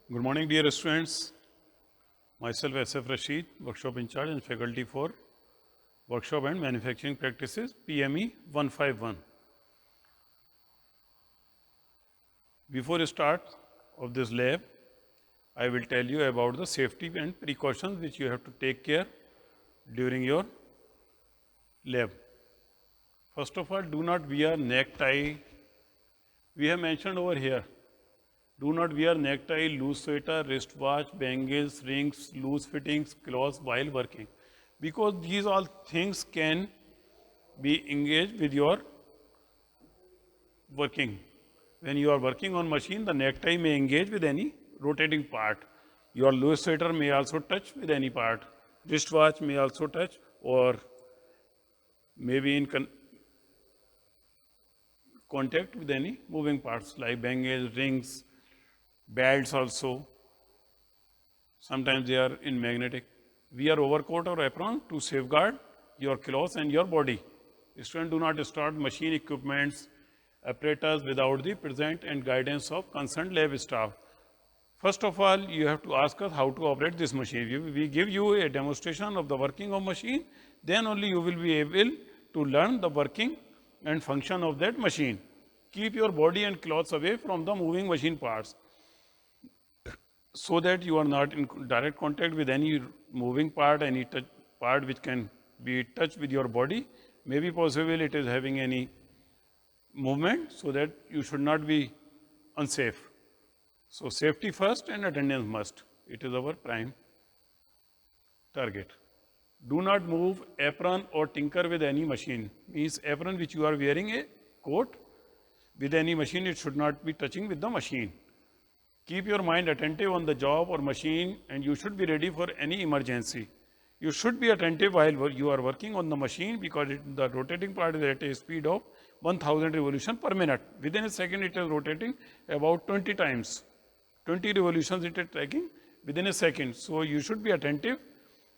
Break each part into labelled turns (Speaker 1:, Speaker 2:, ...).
Speaker 1: Good morning, dear students. Myself SF Rashid, workshop in charge and faculty for workshop and manufacturing practices PME 151. Before the start of this lab, I will tell you about the safety and precautions which you have to take care during your lab. First of all, do not wear necktie. We have mentioned over here. Do not wear necktie, loose sweater, wristwatch, bangles, rings, loose fittings, clothes while working. Because these all things can be engaged with your working. When you are working on machine, the necktie may engage with any rotating part. Your loose sweater may also touch with any part. Wristwatch may also touch or maybe in contact with any moving parts like bangles, rings, belts also. Sometimes they are in magnetic. Wear overcoat or apron to safeguard your clothes and your body. Students, do not start machine equipments, apparatus without the presence and guidance of concerned lab staff. First of all, you have to ask us how to operate this machine. We give you a demonstration of the working of machine, then only you will be able to learn the working and function of that machine. Keep your body and clothes away from the moving machine parts so that you are not in direct contact with any moving part, any part which can be touched with your body. Maybe possible it is having any movement, so that you should not be unsafe. So safety first and attendance must. It is our prime target. Do not move apron or tinker with any machine. Means apron which you are wearing a coat with any machine, it should not be touching with the machine. Keep your mind attentive on the job or machine, and you should be ready for any emergency. You should be attentive while you are working on the machine, because the rotating part is at a speed of 1000 revolutions per minute. Within a second it is rotating about 20 times. 20 revolutions it is taking within a second. So you should be attentive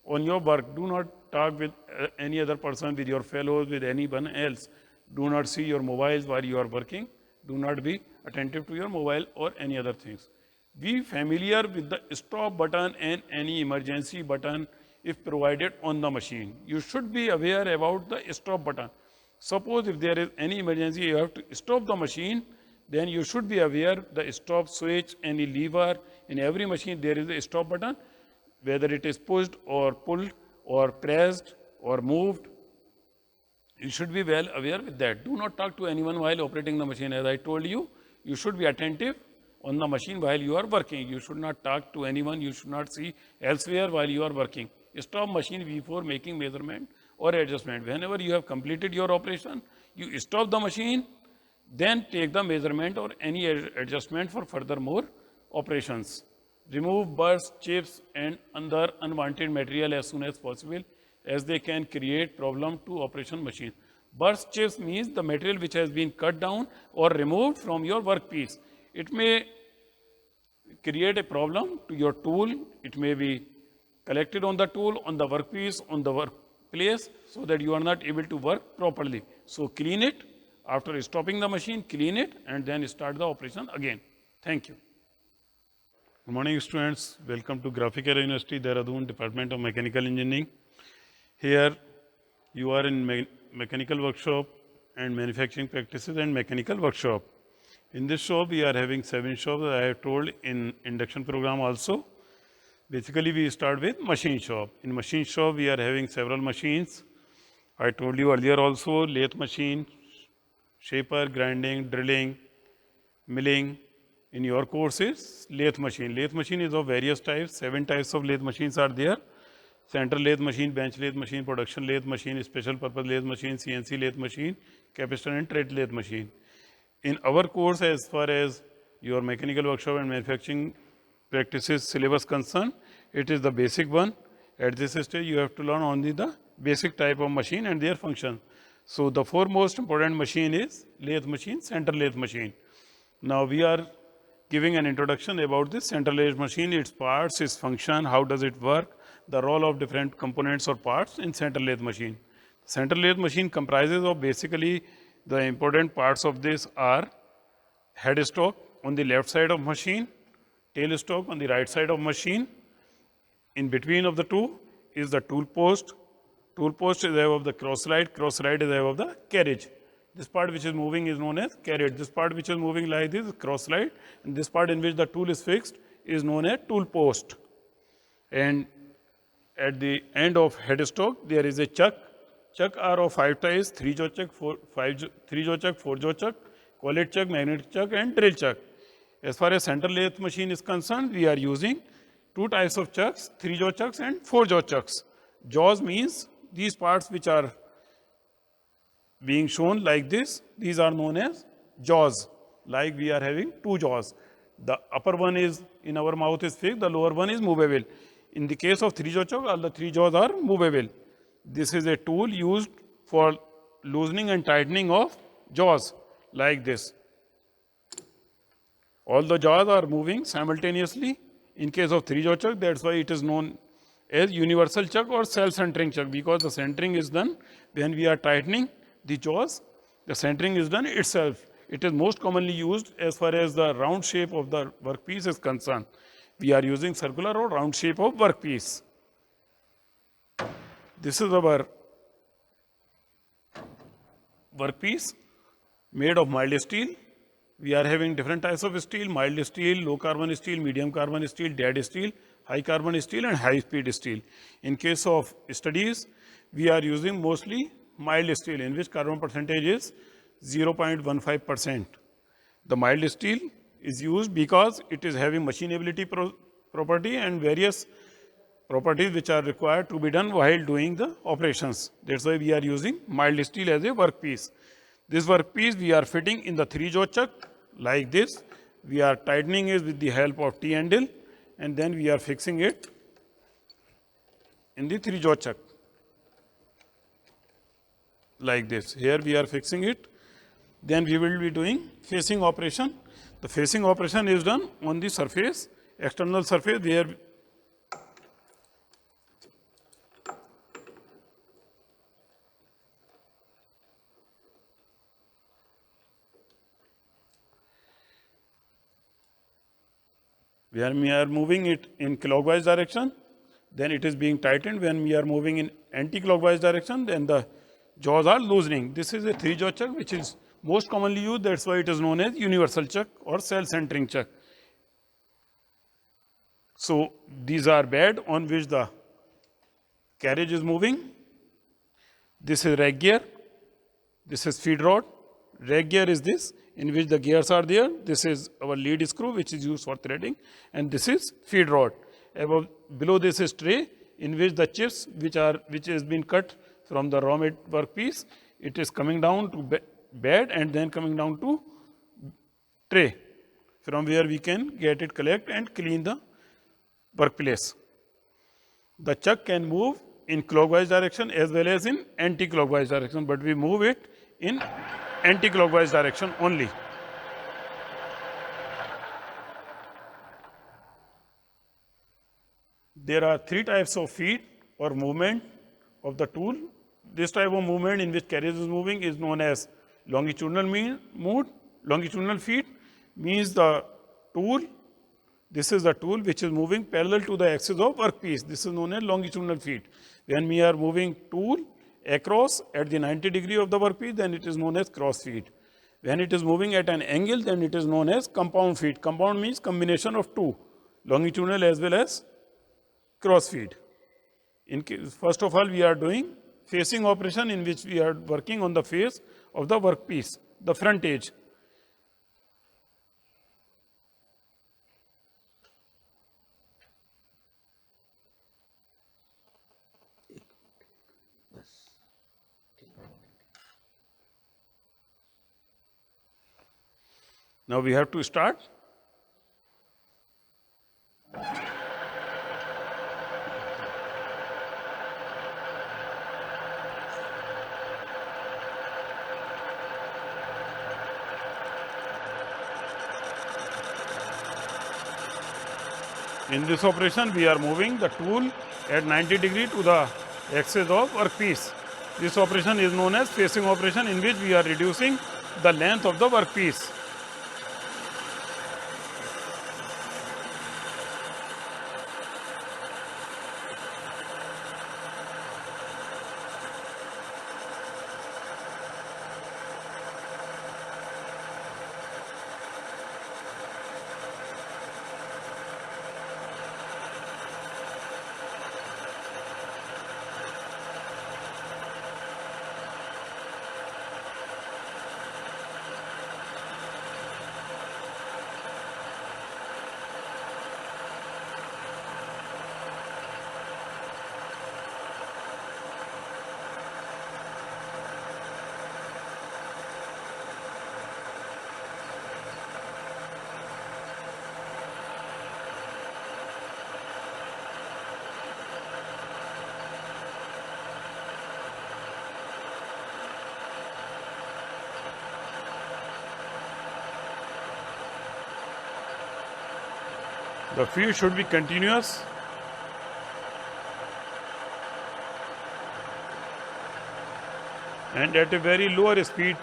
Speaker 1: on your work. Do not talk with any other person, with your fellows, with anyone else. Do not see your mobiles while you are working. Do not be attentive to your mobile or any other things. Be familiar with the stop button and any emergency button if provided on the machine. You should be aware about the stop button. Suppose if there is any emergency, you have to stop the machine, then you should be aware the stop switch, any lever. In every machine there is a stop button, whether it is pushed or pulled or pressed or moved. You should be well aware with that. Do not talk to anyone while operating the machine. As I told you, you should be attentive on the machine while you are working. You should not talk to anyone. You should not see elsewhere while you are working. Stop machine before making measurement or adjustment. Whenever you have completed your operation, you stop the machine, then take the measurement or any adjustment for further more operations. Remove burrs, chips and other unwanted material as soon as possible, as they can create problem to operation machine. Burst chips means the material which has been cut down or removed from your workpiece. It may create a problem to your tool. It may be collected on the tool, on the workpiece, on the workplace, so that you are not able to work properly. So clean it. After stopping the machine, clean it and then start the operation again. Thank you. Good morning, students. Welcome to Graphic Arrow University, Dehradun, Department of Mechanical Engineering. Here you are in mechanical workshop and manufacturing practices and mechanical workshop. In this shop we are having 7 shops, I have told in induction program also. Basically we start with machine shop. In machine shop we are having several machines. I told you earlier also, lathe machine, shaper, grinding, drilling, milling. In your courses, lathe machine. Lathe machine is of various types. 7 types of lathe machines are there. Center lathe machine, bench lathe machine, production lathe machine, special purpose lathe machine, CNC lathe machine, capacitor and thread lathe machine. In our course, as far as your mechanical workshop and manufacturing practices syllabus concerned, it is the basic one. At this stage, you have to learn only the basic type of machine and their function. So the 4 most important machine is lathe machine, center lathe machine. Now we are giving an introduction about this center lathe machine, its parts, its function, how does it work, the role of different components or parts in center lathe machine. Center lathe machine comprises of basically the important parts of this are headstock on the left side of machine, tailstock on the right side of machine. In between of the two is the tool post. Tool post is above the cross slide is above the carriage. This part which is moving is known as carriage. This part which is moving like this is cross slide, and this part in which the tool is fixed is known as tool post. And at the end of headstock there is a chuck. Chuck are of 5 types: 3-jaw chuck, 3-jaw chuck, 4-jaw chuck, collet chuck, magnetic chuck, and drill chuck. As far as center lathe machine is concerned, we are using 2 types of chucks: 3-jaw chucks and 4-jaw chucks. Jaws means these parts which are being shown like this, these are known as jaws. Like we are having 2 jaws. The upper one is in our mouth is fixed, the lower one is movable. In the case of 3-jaw chuck, all the 3 jaws are movable. This is a tool used for loosening and tightening of jaws like this. All the jaws are moving simultaneously. In case of 3-jaw chuck, that's why it is known as universal chuck or self-centering chuck, because the centering is done when we are tightening the jaws. The centering is done itself. It is most commonly used as far as the round shape of the workpiece is concerned. We are using circular or round shape of workpiece. This is our workpiece made of mild steel. We are having different types of steel: mild steel, low carbon steel, medium carbon steel, dead steel, high carbon steel, and high speed steel. In case of studies, we are using mostly mild steel, in which carbon percentage is 0.15%. The mild steel is used because it is having machinability property and various properties which are required to be done while doing the operations. That's why we are using mild steel as a workpiece. This workpiece we are fitting in the 3-jaw chuck like this. We are tightening it with the help of T-handle, and then we are fixing it in the 3-jaw chuck like this. Here we are fixing it. Then we will be doing facing operation. The facing operation is done on the surface, external surface, where we are moving it in clockwise direction, then it is being tightened. When we are moving in anti-clockwise direction, then the jaws are loosening. This is a 3-jaw chuck which is most commonly used. That's why it is known as universal chuck or self-centering chuck. So these are bed on which the carriage is moving. This is rag gear. This is feed rod. Rag gear is this, in which the gears are there. This is our lead screw which is used for threading, and this is feed rod. Below this is tray, in which the chips which has been cut from the raw workpiece, it is coming down to bed and then coming down to tray, from where we can get it, collect and clean the workplace. The chuck can move in clockwise direction as well as in anti-clockwise direction, but we move it in anti-clockwise direction only. There are 3 types of feed or movement of the tool. This type of movement in which carriage is moving is known as longitudinal longitudinal feed means the tool. This is the tool which is moving parallel to the axis of workpiece. This is known as longitudinal feed. When we are moving tool across at the 90 degree of the workpiece, then it is known as cross feed. When it is moving at an angle, then it is known as compound feed. Compound means combination of 2, longitudinal as well as cross feed. First of all, we are doing facing operation, in which we are working on the face of the workpiece, the front edge. Now we have to start. In this operation, we are moving the tool at 90 degree to the axis of workpiece. This operation is known as facing operation, in which we are reducing the length of the workpiece. The feed should be continuous. And at a very lower speed.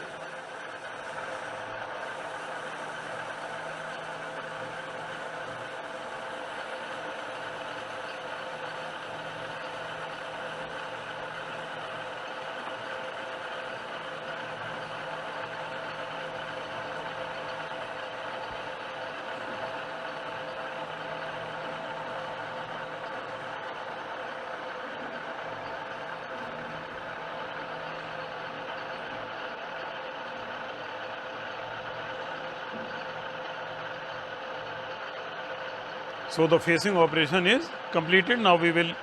Speaker 1: So the facing operation is completed. Now we will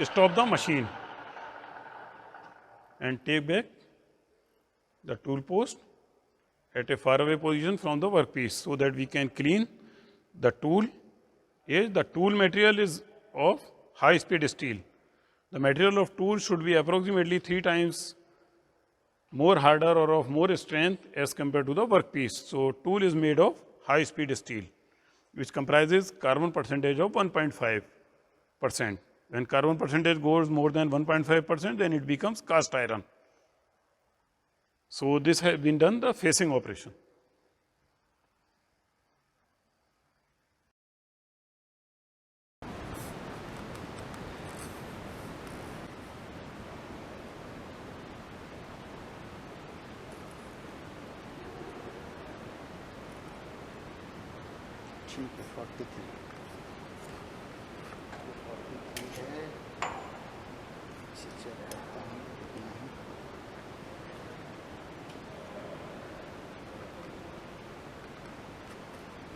Speaker 1: stop the machine and take back the tool post at a faraway position from the workpiece so that we can clean the tool. The tool material is of high speed steel. The material of tool should be approximately 3 times more harder or of more strength as compared to the workpiece. So tool is made of high speed steel, which comprises carbon percentage of 1.5%. When carbon percentage goes more than 1.5%, then it becomes cast iron. So this has been done the facing operation.
Speaker 2: ठीक है 43 है। इसे check करता हूँ कितना है।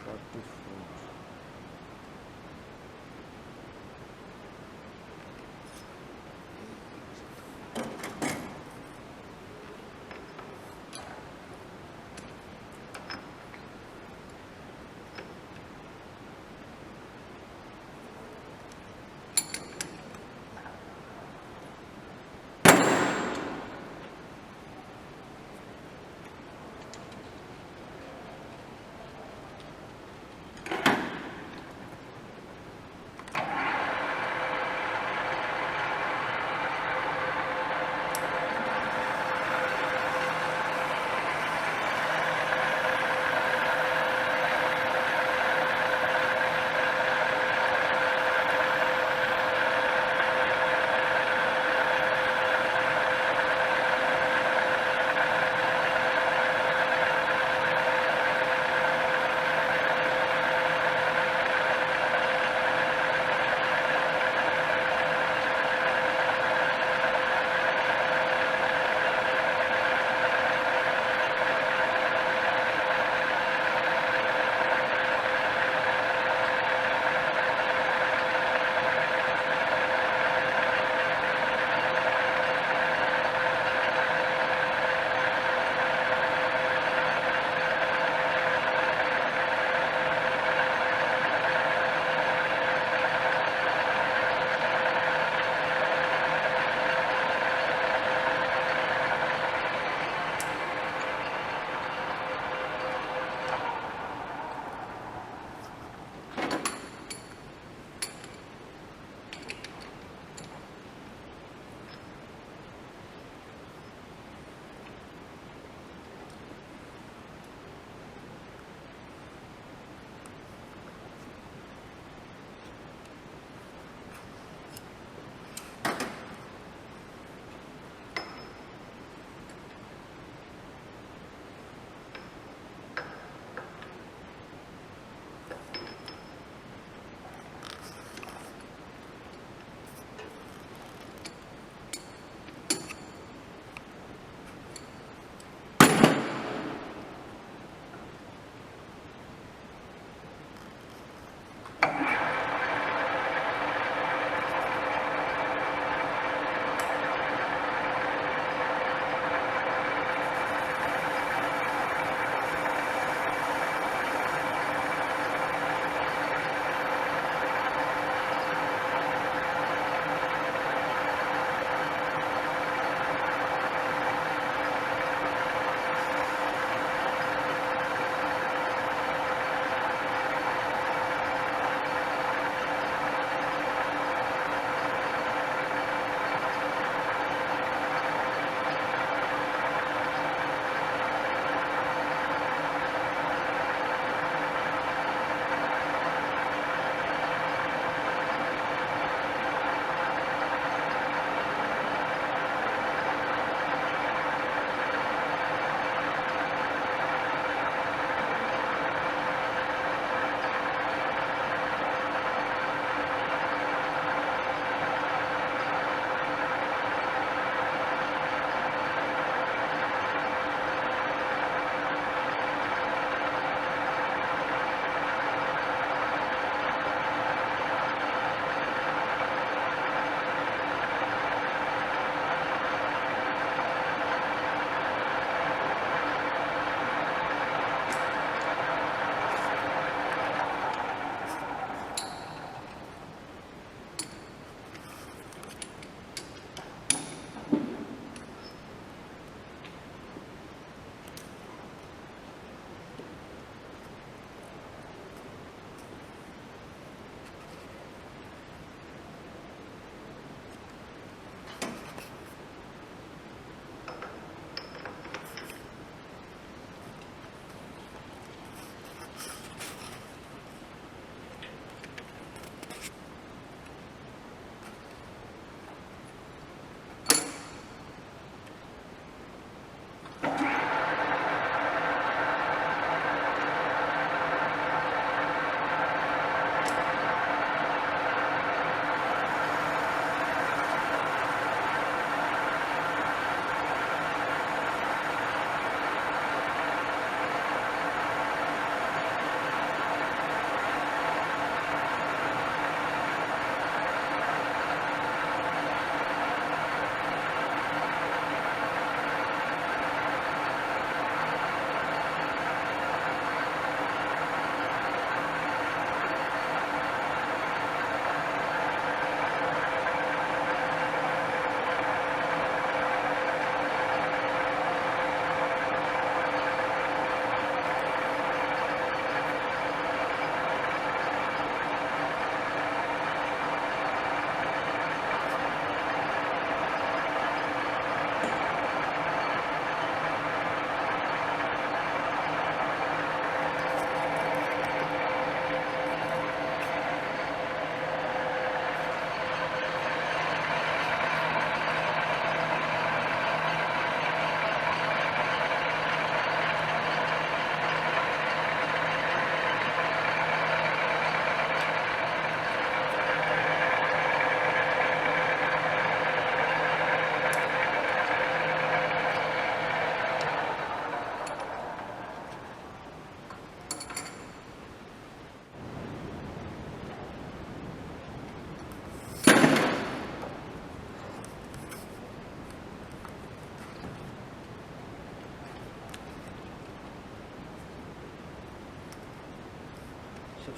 Speaker 2: 44।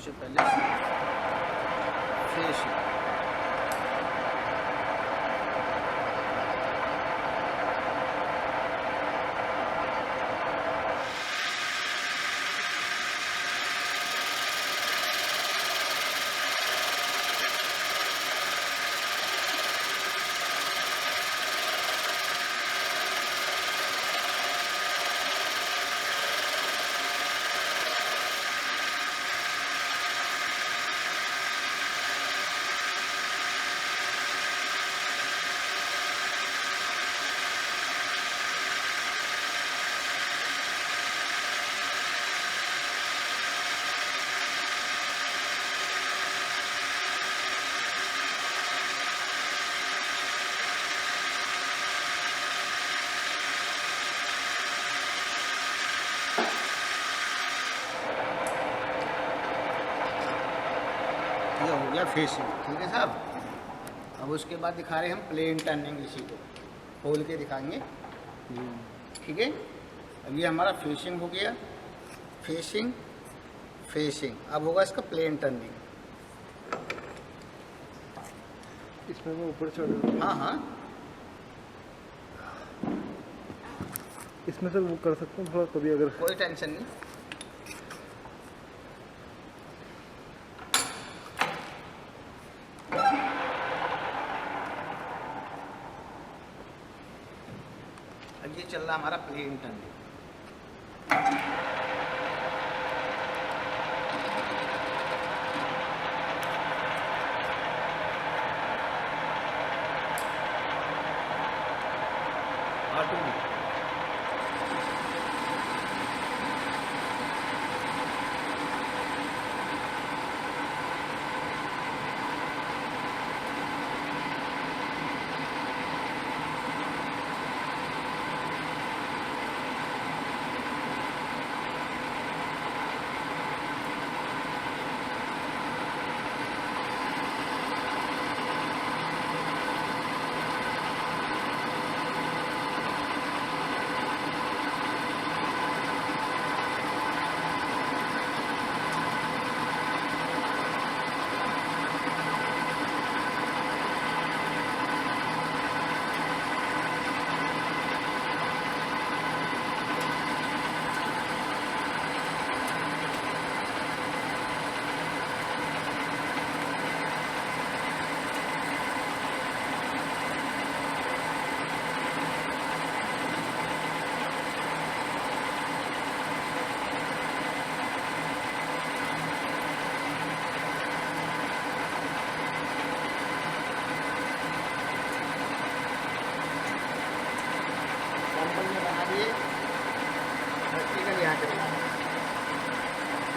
Speaker 2: सबसे पहले फेस। ये हो गया फेसिंग, ठीक है साहब। अब उसके बाद दिखा रहे हैं हम प्लेन टर्निंग, इसी को खोल के दिखाएंगे, ठीक है। अब ये हमारा फेसिंग हो गया, फेसिंग फेसिंग। अब होगा इसका प्लेन टर्निंग।
Speaker 3: इसमें मैं ऊपर चढ़,
Speaker 2: हाँ हाँ,
Speaker 3: इसमें सर वो कर सकते हैं थोड़ा, कभी अगर
Speaker 2: कोई टेंशन नहीं। अब ये चल रहा हमारा plane turning. Automatic.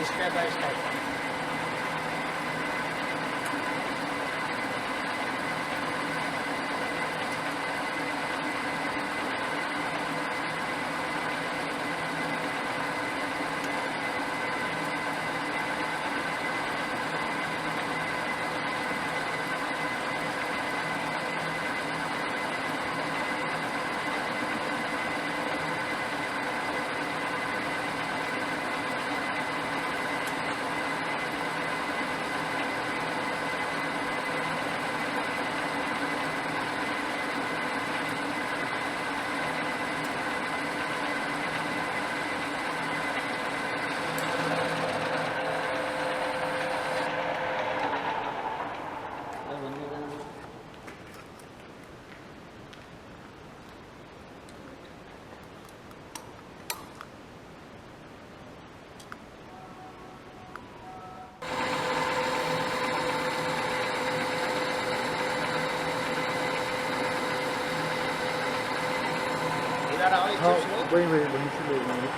Speaker 2: Step by step. इधर आओ,
Speaker 3: हाँ
Speaker 2: इधर से लो।
Speaker 3: वहीं से ले लेंगे।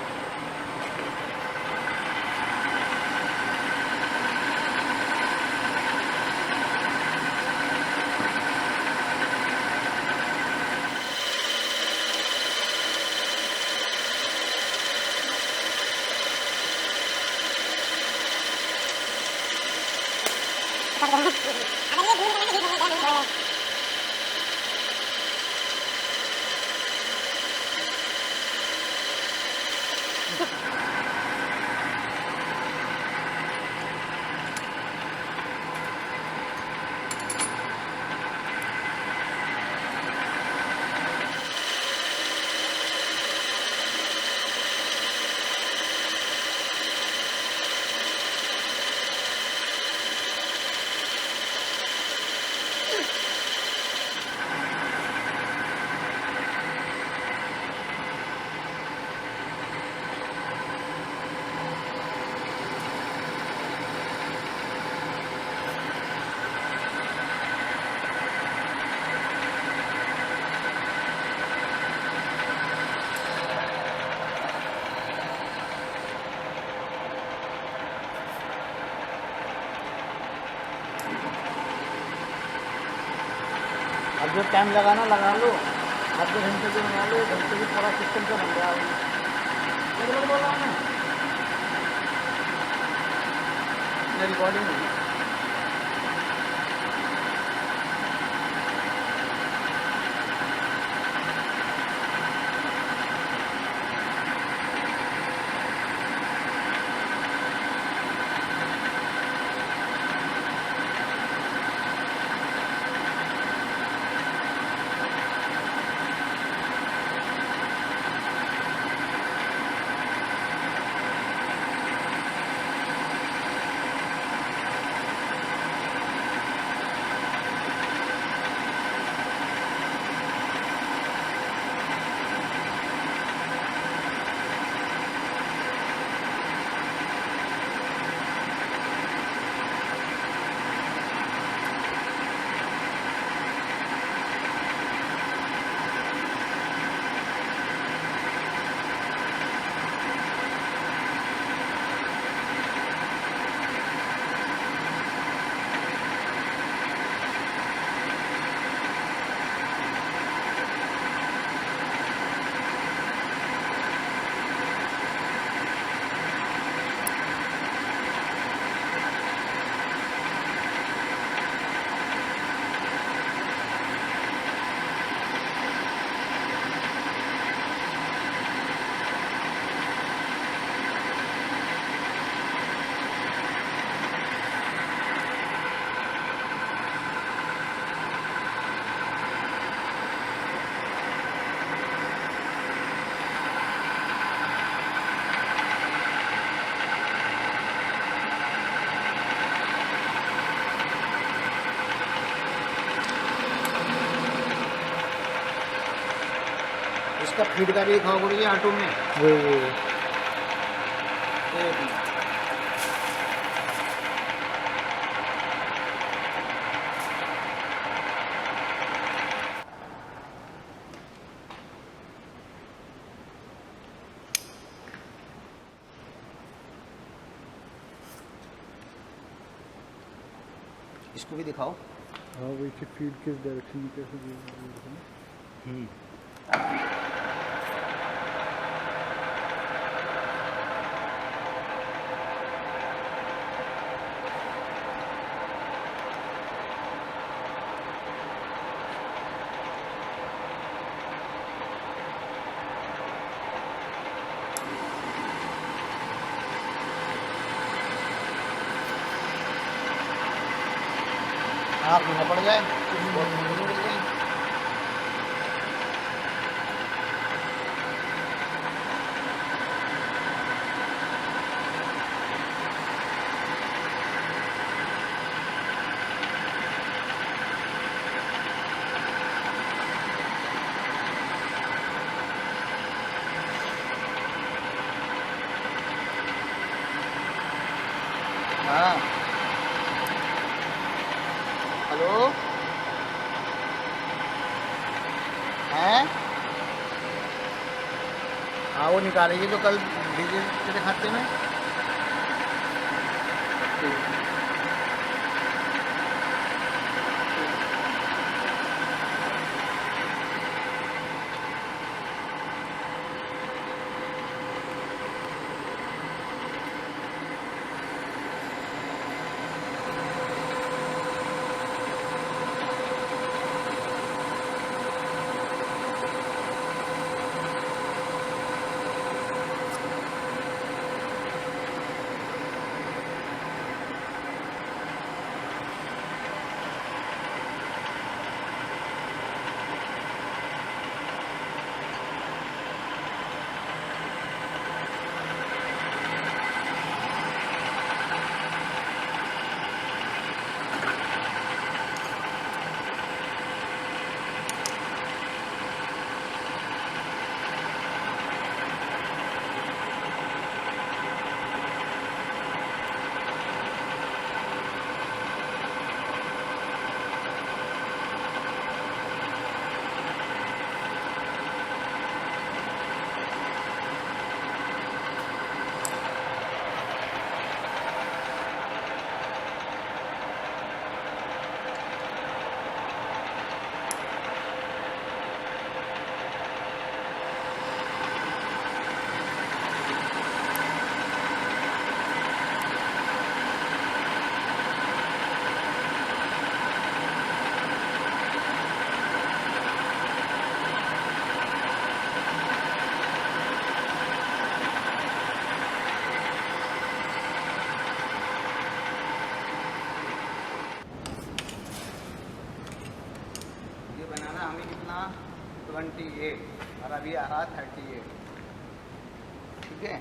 Speaker 2: अब जो टाइम लगाना लगा लो, आधे घंटे से बना लो, 1 घंटे भी पूरा सिस्टम से बन गया है। बोल रहा हूँ मैं रिकॉर्डिंग है। इसका फीड का भी दिखाओ गुरु जी ऑटो में।
Speaker 3: वो
Speaker 2: एक मिनट। इसको भी दिखाओ।
Speaker 3: हाँ वही कि फीड किस डायरेक्शन में कैसे दिया।
Speaker 2: आँख में न पड़ जाए, बहुत महंगी मिल गई। हाँ हेलो हैं। हाँ वो निकालेंगे जो कल भेजे तेरे खाते में। अपना 28 और अभी आ रहा 38, ठीक है।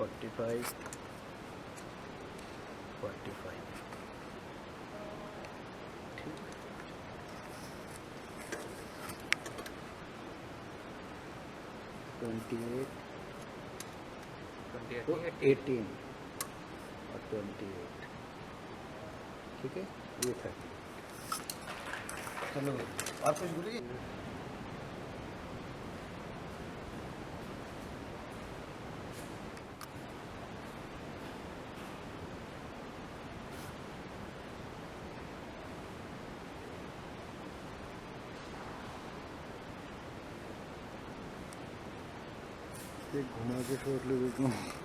Speaker 2: 45 45 ठीक 28 तो 18 और 28 ठीक है ये 30 चलो और कुछ बोलिए
Speaker 3: एक घुमा के शॉट ले देता हूँ